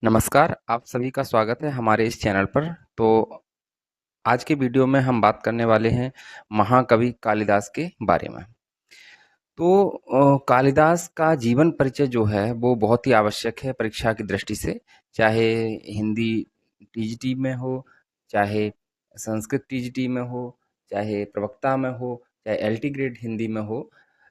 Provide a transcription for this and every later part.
नमस्कार, आप सभी का स्वागत है हमारे इस चैनल पर। तो आज के वीडियो में हम बात करने वाले हैं महाकवि कालिदास के बारे में। तो कालिदास का जीवन परिचय जो है वो बहुत ही आवश्यक है परीक्षा की दृष्टि से, चाहे हिंदी टीजीटी में हो, चाहे संस्कृत टीजीटी में हो, चाहे प्रवक्ता में हो, चाहे एलटी ग्रेड हिंदी में हो।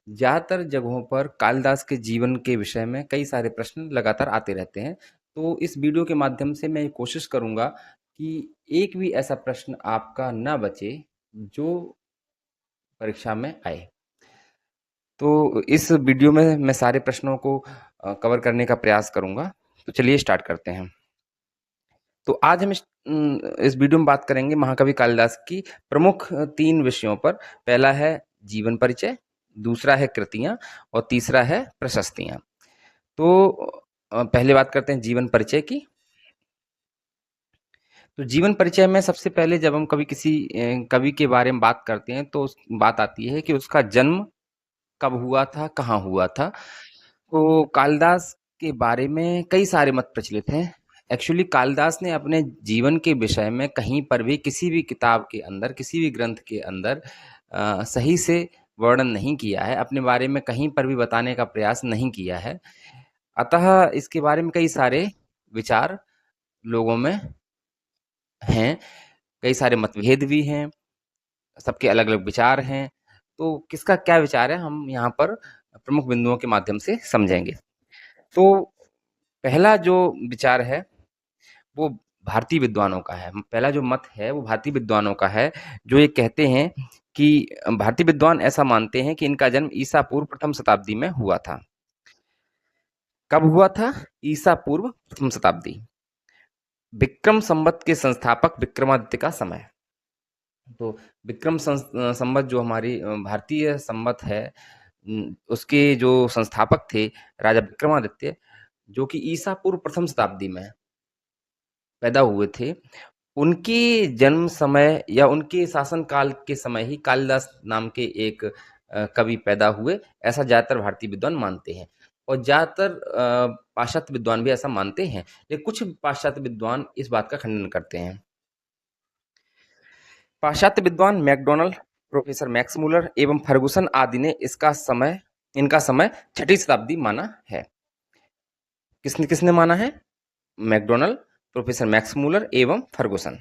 ज़्यादातर जगहों पर कालिदास के जीवन के विषय में कई सारे प्रश्न लगातार आते रहते हैं। तो इस वीडियो के माध्यम से मैं ये कोशिश करूँगा कि एक भी ऐसा प्रश्न आपका ना बचे जो परीक्षा में आए। तो इस वीडियो में मैं सारे प्रश्नों को कवर करने का प्रयास करूँगा। तो चलिए स्टार्ट करते हैं। तो आज हम इस वीडियो में बात करेंगे महाकवि कालिदास की प्रमुख 3 विषयों पर। पहला है जीवन परिचय, दूसरा है कृतियाँ और तीसरा है प्रशस्तियाँ। तो पहले बात करते हैं जीवन परिचय की। तो जीवन परिचय में सबसे पहले जब हम कभी किसी कवि के बारे में बात करते हैं तो बात आती है कि उसका जन्म कब हुआ था, कहाँ हुआ था। तो कालिदास के बारे में कई सारे मत प्रचलित हैं। एक्चुअली कालिदास ने अपने जीवन के विषय में कहीं पर भी किसी भी किताब के अंदर, किसी भी ग्रंथ के अंदर सही से वर्णन नहीं किया है, अपने बारे में कहीं पर भी बताने का प्रयास नहीं किया है। अतः इसके बारे में कई सारे विचार लोगों में हैं, कई सारे मतभेद भी हैं, सबके अलग-अलग विचार हैं। तो किसका क्या विचार है हम यहाँ पर प्रमुख बिंदुओं के माध्यम से समझेंगे। तो पहला जो विचार है वो भारतीय विद्वानों का है। पहला जो मत है वो भारतीय विद्वानों का है, जो ये कहते हैं कि भारतीय विद्वान ऐसा मानते हैं कि इनका जन्म ईसा पूर्व प्रथम शताब्दी में हुआ था। कब हुआ था? ईसा पूर्व प्रथम शताब्दी। विक्रम संवत के संस्थापक विक्रमादित्य का समय। तो विक्रम संवत जो हमारी भारतीय संवत है, उसके जो संस्थापक थे राजा विक्रमादित्य, जो कि ईसा पूर्व प्रथम शताब्दी में पैदा हुए थे। उनके जन्म समय या उनके शासन काल के समय ही कालिदास नाम के एक कवि पैदा हुए, ऐसा ज़्यादातर भारतीय विद्वान मानते हैं। और ज़्यादातर पाश्चात्य विद्वान भी ऐसा मानते हैं, लेकिन कुछ पाश्चात्य विद्वान इस बात का खंडन करते हैं। पाश्चात्य विद्वान मैकडॉनल्ड, प्रोफेसर मैक्स मूलर एवं फर्गुसन आदि ने इनका समय छठी शताब्दी माना है। किसने किसने माना है? मैकडॉनल्ड, प्रोफेसर मैक्स मूलर एवं फर्गुसन।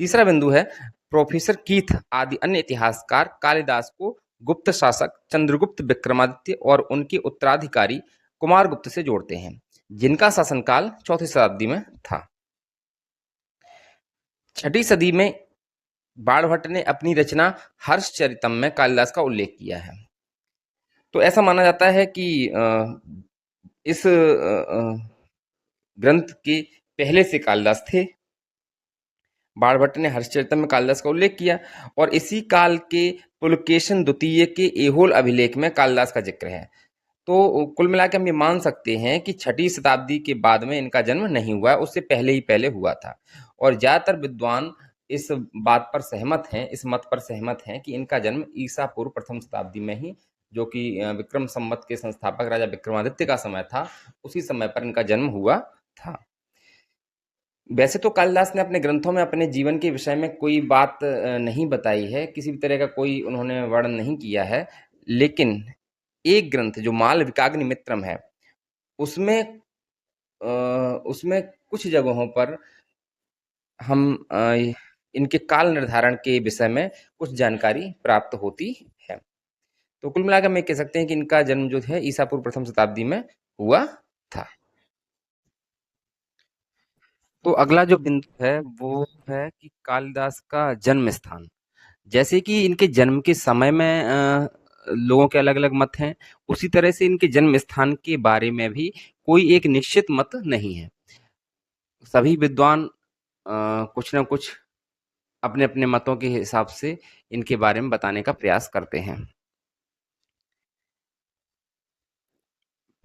तीसरा बिंदु है प्रोफेसर कीथ आदि अन्य इतिहासकार कालिदास को गुप्त शासक चंद्रगुप्त विक्रमादित्य और उनके उत्तराधिकारी कुमारगुप्त से जोड़ते हैं, जिनका शासनकाल चौथी शताब्दी में था। छठी सदी में बाणभट्ट ने अपनी रचना हर्षचरितम में कालिदास का उल्लेख किया है। तो ऐसा माना जाता है कि इस ग्रंथ के पहले से कालिदास थे। बाणभट्ट ने हर्षचरितम में कालिदास का उल्लेख किया और इसी काल के पुलकेशन द्वितीय के एहोल अभिलेख में कालिदास का जिक्र है। तो कुल मिला के हम ये मान सकते हैं कि छठी शताब्दी के बाद में इनका जन्म नहीं हुआ है, उससे पहले ही पहले हुआ था। और ज़्यादातर विद्वान इस बात पर सहमत हैं, इस मत पर सहमत हैं कि इनका जन्म ईसा पूर्व प्रथम शताब्दी में ही, जो कि विक्रम संवत के संस्थापक राजा विक्रमादित्य का समय था, उसी समय पर इनका जन्म हुआ था। वैसे तो कालिदास ने अपने ग्रंथों में अपने जीवन के विषय में कोई बात नहीं बताई है, किसी भी तरह का कोई उन्होंने वर्णन नहीं किया है, लेकिन एक ग्रंथ जो मालविकाग्निमित्रम है, उसमें उसमें कुछ जगहों पर हम इनके काल निर्धारण के विषय में कुछ जानकारी प्राप्त होती है। तो कुल मिलाकर हम ये कह सकते हैं कि इनका जन्म जो है ईसा पूर्व प्रथम शताब्दी में हुआ था। तो अगला जो बिंदु है वो है कि कालिदास का जन्म स्थान। जैसे कि इनके जन्म के समय में लोगों के अलग-अलग मत हैं, उसी तरह से इनके जन्म स्थान के बारे में भी कोई एक निश्चित मत नहीं है। सभी विद्वान कुछ न कुछ अपने-अपने मतों के हिसाब से इनके बारे में बताने का प्रयास करते हैं।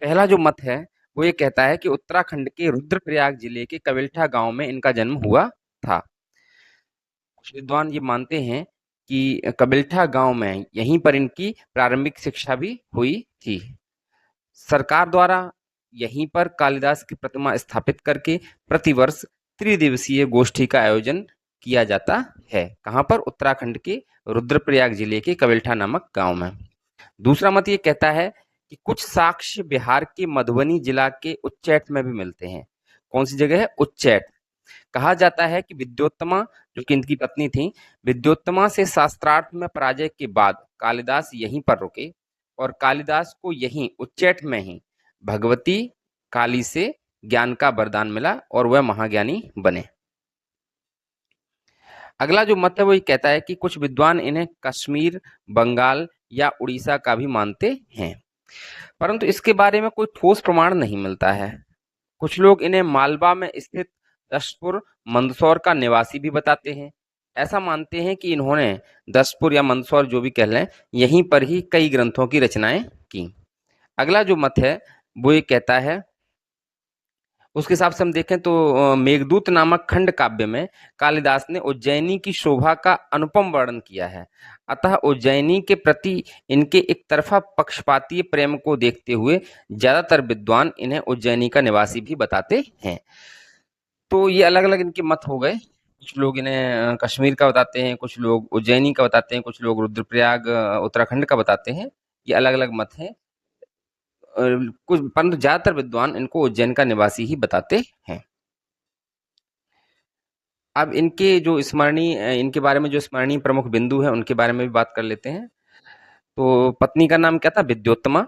पहला जो मत है, वो ये कहता है कि उत्तराखंड के रुद्रप्रयाग जिले के कविल्ठा गाँव में इनका जन्म हुआ था। कुछ विद्वान ये मानते हैं कि कबिल्ठा गांव में यहीं पर इनकी प्रारंभिक शिक्षा भी हुई थी। सरकार द्वारा यहीं पर कालिदास की प्रतिमा स्थापित करके प्रतिवर्ष त्रिदिवसीय गोष्ठी का आयोजन किया जाता है। कहाँ पर? उत्तराखंड के रुद्रप्रयाग जिले के कविल्ठा नामक गांव में। दूसरा मत ये कहता है कि कुछ साक्ष्य बिहार के मधुबनी जिला के उच्चैठ में भी मिलते हैं। कौन सी जगह है? उच्चैठ। कहा जाता है कि विद्योत्तमा, जो कि इनकी पत्नी थी, विद्योत्तमा से शास्त्रार्थ में पराजय के बाद कालिदास यहीं पर रुके और कालिदास को यहीं उच्चैठ में ही भगवती काली से ज्ञान का वरदान मिला और वह महाज्ञानी बने। अगला जो मत है वो ये कहता है कि कुछ विद्वान इन्हें कश्मीर, बंगाल या उड़ीसा का भी मानते हैं, परंतु इसके बारे में कोई ठोस प्रमाण नहीं मिलता है। कुछ लोग इन्हें मालवा में स्थित दशपुर, मंदसौर का निवासी भी बताते हैं। ऐसा मानते हैं कि इन्होंने दशपुर या मंदसौर जो भी कह लें, यहीं पर ही कई ग्रंथों की रचनाएं की। अगला जो मत है वो ये कहता है, उसके हिसाब से हम देखें तो मेघदूत नामक खंड काव्य में कालिदास ने उज्जैनी की शोभा का अनुपम वर्णन किया है। अतः उज्जैनी के प्रति इनके एक तरफा पक्षपातीय प्रेम को देखते हुए ज्यादातर विद्वान इन्हें उज्जैनी का निवासी भी बताते हैं। तो ये अलग अलग इनके मत हो गए। कुछ लोग इन्हें कश्मीर का बताते हैं, कुछ लोग उज्जैनी का बताते हैं, कुछ लोग रुद्रप्रयाग उत्तराखंड का बताते हैं। ये अलग अलग मत हैं। कुछ परंतु ज्यादातर विद्वान इनको उज्जैन का निवासी ही बताते हैं। अब इनके जो स्मरणीय, इनके बारे में जो स्मरणीय प्रमुख बिंदु है उनके बारे में भी बात कर लेते हैं। तो पत्नी का नाम क्या था? विद्योत्तमा।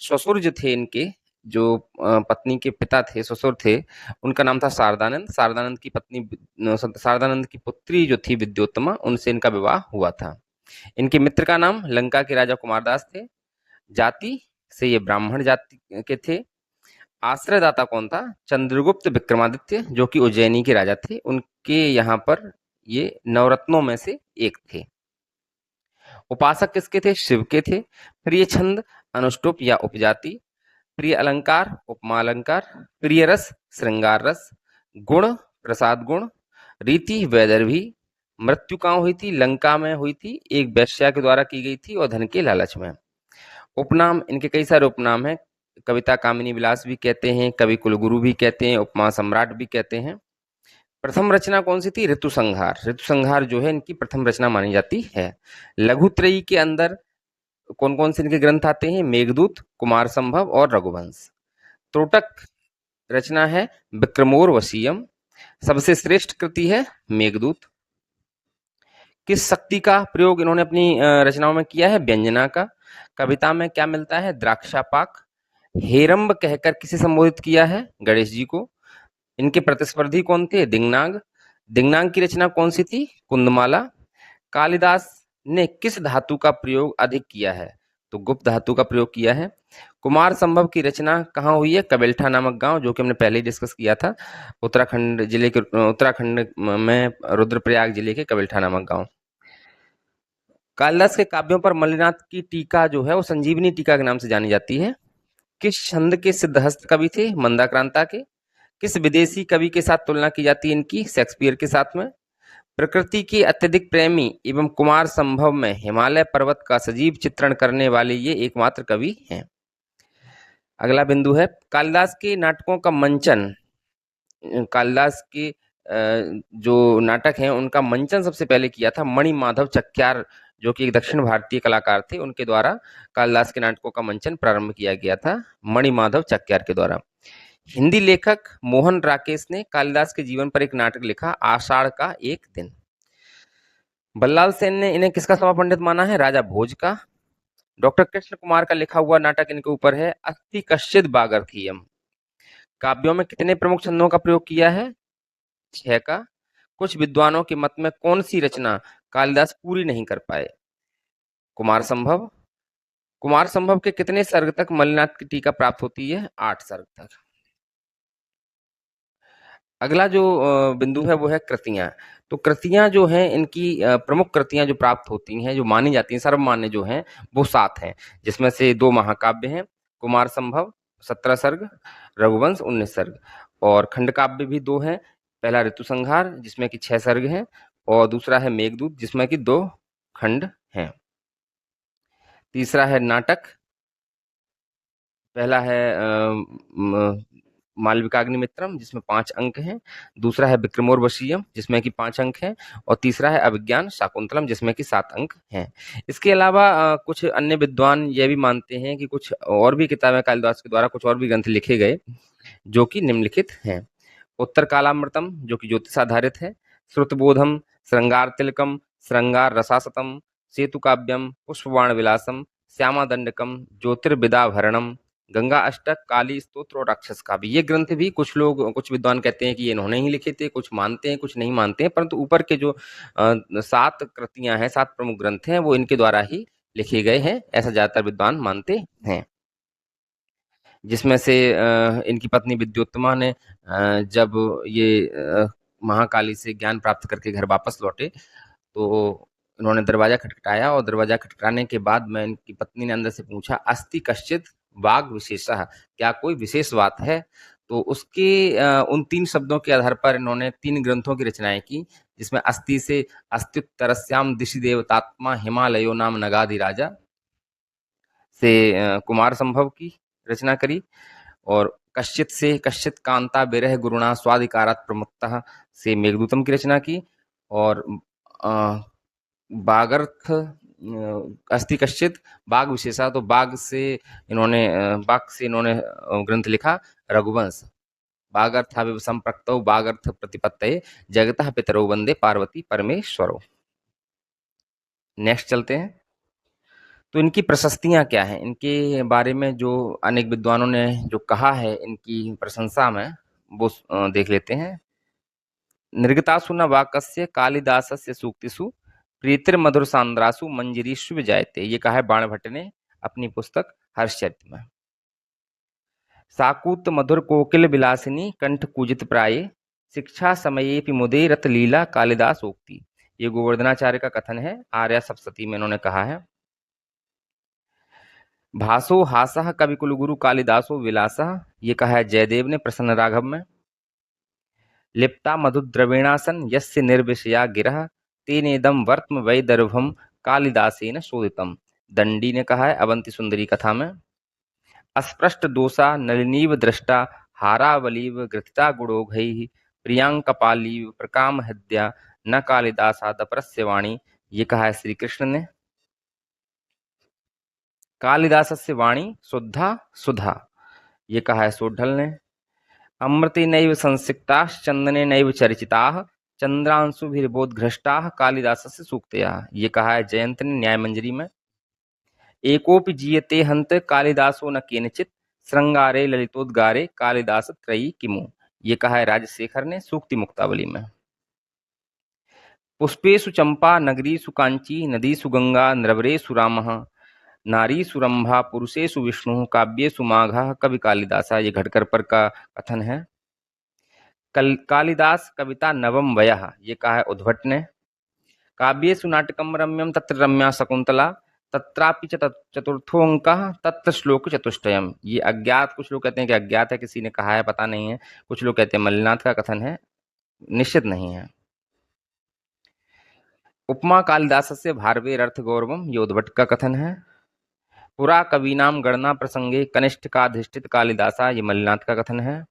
ससुर जो थे इनके, जो पत्नी के पिता थे, ससुर थे, उनका नाम था शारदानंद। शारदानंद की पत्नी, शारदानंद की पुत्री जो थी विद्योत्तमा, उनसे इनका विवाह हुआ था। इनके मित्र का नाम लंका के राजा कुमारदास थे। जाति से ये ब्राह्मण जाति के थे। आश्रयदाता कौन था? चंद्रगुप्त विक्रमादित्य, जो कि उज्जैनी के राजा थे। उनके यहाँ पर ये नवरत्नों में से एक थे। उपासक किसके थे? शिव के थे। प्रिय छंद अनुष्टुप या उपजाति, प्रिय अलंकार उपमा अलंकार, प्रिय रस श्रृंगार रस, गुण प्रसाद गुण, रीति वैदर्भी। मृत्यु कहाँ हुई थी? लंका में हुई थी, एक वेश्या के द्वारा की गई थी और धन के लालच में। उपनाम, इनके कई सारे उपनाम हैं। कविता कामिनी विलास भी कहते हैं, कवि कुलगुरु भी कहते हैं, उपमा सम्राट भी कहते हैं। प्रथम रचना कौन सी थी? ऋतु संहार। ऋतु संहार जो है इनकी प्रथम रचना मानी जाती है। लघुत्रयी के अंदर कौन कौन से इनके ग्रंथ आते हैं? मेघदूत, कुमार संभव और रघुवंश। त्रोटक रचना है विक्रमोर्वशीयम। सबसे श्रेष्ठ कृति है मेघदूत। किस शक्ति का प्रयोग इन्होंने अपनी रचनाओं में किया है? व्यंजना का। कविता में क्या मिलता है? द्राक्षापाक। हेरंब कहकर किसे संबोधित किया है? गणेश जी को। इनके प्रतिस्पर्धी कौन थे? दिंगनाग। दिंगनाग की रचना कौन सी थी? कुंदमाला। कालिदास ने किस धातु का प्रयोग अधिक किया है? तो गुप्त धातु का प्रयोग किया है। कुमार संभव की रचना कहाँ हुई है? कबिल्ठा नामक गांव, जो कि हमने पहले ही डिस्कस किया था। उत्तराखंड में रुद्रप्रयाग जिले के कबिल्ठा नामक गांव। कालिदास के काव्यों पर मल्लिनाथ की टीका जो है वो संजीवनी टीका के नाम से जानी जाती है। किस छंद के सिद्धहस्त कवि थे? मंदाक्रांता के। किस विदेशी कवि के साथ तुलना की जाती है इनकी? शेक्सपियर के साथ में। प्रकृति के अत्यधिक प्रेमी एवं कुमार संभव में हिमालय पर्वत का सजीव चित्रण करने वाले ये एकमात्र कवि हैं। अगला बिंदु है कालिदास के नाटकों का मंचन। कालिदास के जो नाटक हैं उनका मंचन सबसे पहले किया था मणिमाधव चक्यार, जो कि एक दक्षिण भारतीय कलाकार थे। उनके द्वारा कालिदास के नाटकों का मंचन प्रारंभ किया गया था, मणिमाधव चक्यार के द्वारा। हिंदी लेखक मोहन राकेश ने कालिदास के जीवन पर एक नाटक लिखा, आषाढ़ का एक दिन। बल्लाल सेन ने इन्हें किसका सभा पंडित माना है? राजा भोज का। डॉक्टर कृष्ण कुमार का लिखा हुआ नाटक इनके ऊपर है अस्थि कश्चिद बागर्थीयम। काव्यों में कितने प्रमुख छंदों का प्रयोग किया है? 6 का। कुछ विद्वानों के मत में कौन सी रचना कालिदास पूरी नहीं कर पाए? कुमार संभव। कुमार संभव के कितने सर्ग तक मल्लिनाथ की टीका प्राप्त होती है? 8 सर्ग तक। अगला जो बिंदु है वो है कृतियां। तो कृतियां जो हैं इनकी प्रमुख कृतियां जो प्राप्त होती हैं, जो मानी जाती हैं, सर्वमान्य जो हैं, वो 7 हैं, जिसमें से 2 महाकाव्य हैं। कुमार संभव 17 सर्ग, रघुवंश 19 सर्ग, और खंड काव्य भी 2 हैं। पहला ऋतु संहार जिसमें कि 6 सर्ग हैं, और दूसरा है मेघदूत जिसमें कि 2 खंड हैं। तीसरा है नाटक पहला है मालविकाग्निमित्रम जिसमें 5 अंक हैं, दूसरा है विक्रमोर्वशीयम जिसमें कि 5 अंक हैं, और तीसरा है अभिज्ञान शाकुंतलम जिसमें कि 7 अंक हैं। इसके अलावा कुछ अन्य विद्वान ये भी मानते हैं कि कुछ और भी किताबें कालिदास के द्वारा कुछ और भी ग्रंथ लिखे गए जो कि निम्नलिखित हैं। उत्तर कालामृतम जो कि ज्योतिष आधारित है, श्रुतबोधम, श्रृंगार तिलकम, श्रृंगार रसासतम, सेतु काव्यम, पुष्पवाण विलासम, श्यामा दंडकम, ज्योतिर्विदाभरणम, गंगा अष्टक, काली स्तोत्र और राक्षस काव्य। ये ग्रंथ भी कुछ विद्वान कहते हैं कि ये इन्होंने ही लिखे थे, कुछ मानते हैं कुछ नहीं मानते हैं, परंतु ऊपर के जो 7 कृतियां हैं, 7 प्रमुख ग्रंथ हैं, वो इनके द्वारा ही लिखे गए हैं, ऐसा ज्यादातर विद्वान मानते हैं। जिसमें से इनकी पत्नी विद्योत्तमा ने जब ये महाकाली से ज्ञान प्राप्त करके घर वापस लौटे तो इन्होंने दरवाजा खटखटाया, और दरवाजा खटखटाने के बाद में इनकी पत्नी ने अंदर से पूछा, अस्ति कश्चित वाग विशेषः, क्या कोई विशेष बात है? तो उसके उन 3 शब्दों के आधार पर इन्होंने 3 ग्रंथों की रचनाएं की, जिसमें अस्ति से अस्त्युत्तरस्याम दिशि देवतात्मा हिमालयो नाम नगाधिराजा से कुमार संभव की रचना करी, और कश्चित से कश्चित कांता विरह गुरुणा स्वाधिकारात् प्रमुक्तः से मेघदूतम की रचना की, और बागर्थ अस्ति कश्चित बाघ विशेषा, तो बाघ से इन्होंने ग्रंथ लिखा रघुवंश। बागर्थाविव संप्रक्तौ बागर्थ प्रतिपत्तये जगतः पितरौ वंदे पार्वती परमेश्वरो। नेक्स्ट चलते हैं। तो इनकी प्रशस्तियां क्या हैं, इनके बारे में जो अनेक विद्वानों ने जो कहा है इनकी प्रशंसा में, वो देख लेते हैं। निर्गतासु न वाक्यस्य कालिदासस्य सूक्तिषु प्रीतिर्मधुर सांद्रासु मंजरीषु विजायते, ये कहा है बाणभट्ट ने अपनी पुस्तक हर्षचरित में। साकूत मधुर कोकिल विलासिनी कंठ कूजित प्राये शिक्षा समये मुदे रत लीला कालिदास उक्ति, ये गोवर्धनाचार्य का कथन है, आर्या सप्तशती में इन्होंने कहा है। भासो हासः कविकुल गुरु कालिदासो विलासः, ये कहा है जयदेव ने प्रसन्न राघव में। लिप्ता मधुद्रवीणासन यस्य निर्विषया गिरः तेनेदम वर्त्म वैदर्भम कालिदासेन शोधितम, दंडी ने कहा है अवंती सुंदरी कथा में। अस्पृष्ट दोषा नलिनीव दृष्टा हारावलीव ग्रथिता गुणोघैः प्रियांकपालीव प्रकाम हद्या न कालिदासादपरस्य वाणी, ये कहा है श्री कृष्ण ने। कालिदासस्य वाणी शुद्धा सुधा, ये कहा है सोढल ने। अमृते नैव संसिक्ताश्चंदने नैव चर्चिताः चंद्रांशुभिर्बोधघ्रष्टाः कालिदासस्य सूक्तयः, ये कहा है जयंत ने न्याय मंजरी में। एकोपि जीयते हंत कालिदासो न केनचित् श्रृंगारे ललितोद्गारे कालिदास त्रयी किमु, ये कहा है राजशेखर ने सूक्ति मुक्तावली में। पुष्पेषु चंपा नगरीषु कांची नदीषु गंगा नृवरेषु रामः नारीषु रंभा पुरुषेषु विष्णु काव्येषु माघः कवि कालिदासा, ये घटकर पर का कथन है। कालिदास कविता नवम वयः, ये कहा है उद्भट ने। काव्येषु नाटकम रम्यम तत्र रम्या शकुंतला तत्रापि चतुर्थोंकः तत्र श्लोक चतुष्टयम, ये अज्ञात, कुछ लोग कहते हैं कि अज्ञात है, किसी ने कहा है पता नहीं है, कुछ लोग कहते हैं मल्लिनाथ का कथन है, निश्चित नहीं है। उपमा कालिदासस्य भारवेरर्थ गौरवम, ये उद्भट का कथन है। पुरा कवीनाम गणना प्रसंगे कनिष्ठकाधिष्ठित कालिदासा, ये मल्लिनाथ का कथन है।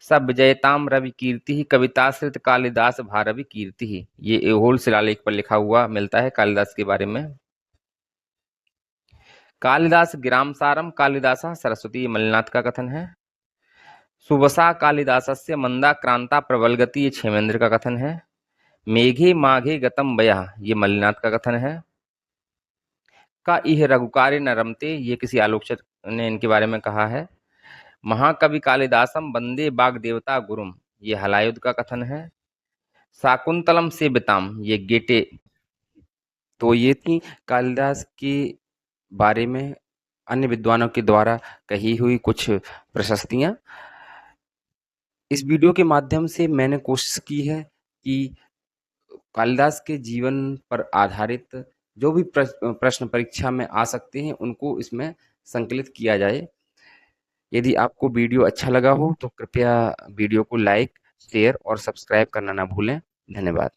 सब विजयताम रवि कीर्ति कविताश्रित कालिदास भारवी कीर्ति, ये एहोल शिलालेख पर लिखा हुआ मिलता है कालिदास के बारे में। कालिदास गिरामसारम कालिदासा सरस्वती, मल्लिनाथ का कथन है। सुबसा कालिदासस्य मंदा क्रांता प्रबलगति, ये क्षेमेंद्र का कथन है। मेघे माघे गतम वयः, ये मल्लिनाथ का कथन है। का इह रघुकार्य न रमते, ये किसी आलोचक ने इनके बारे में कहा है। महाकवि कालिदासम वंदे बाग देवता गुरुम, ये हलायुध का कथन है। शाकुंतलम से बिताम, ये गेटे। तो ये थी कालिदास के बारे में अन्य विद्वानों के द्वारा कही हुई कुछ प्रशस्तियां। इस वीडियो के माध्यम से मैंने कोशिश की है कि कालिदास के जीवन पर आधारित जो भी प्रश्न परीक्षा में आ सकते हैं उनको इसमें संकलित किया जाए। यदि आपको वीडियो अच्छा लगा हो तो कृपया वीडियो को लाइक, शेयर और सब्सक्राइब करना ना भूलें। धन्यवाद।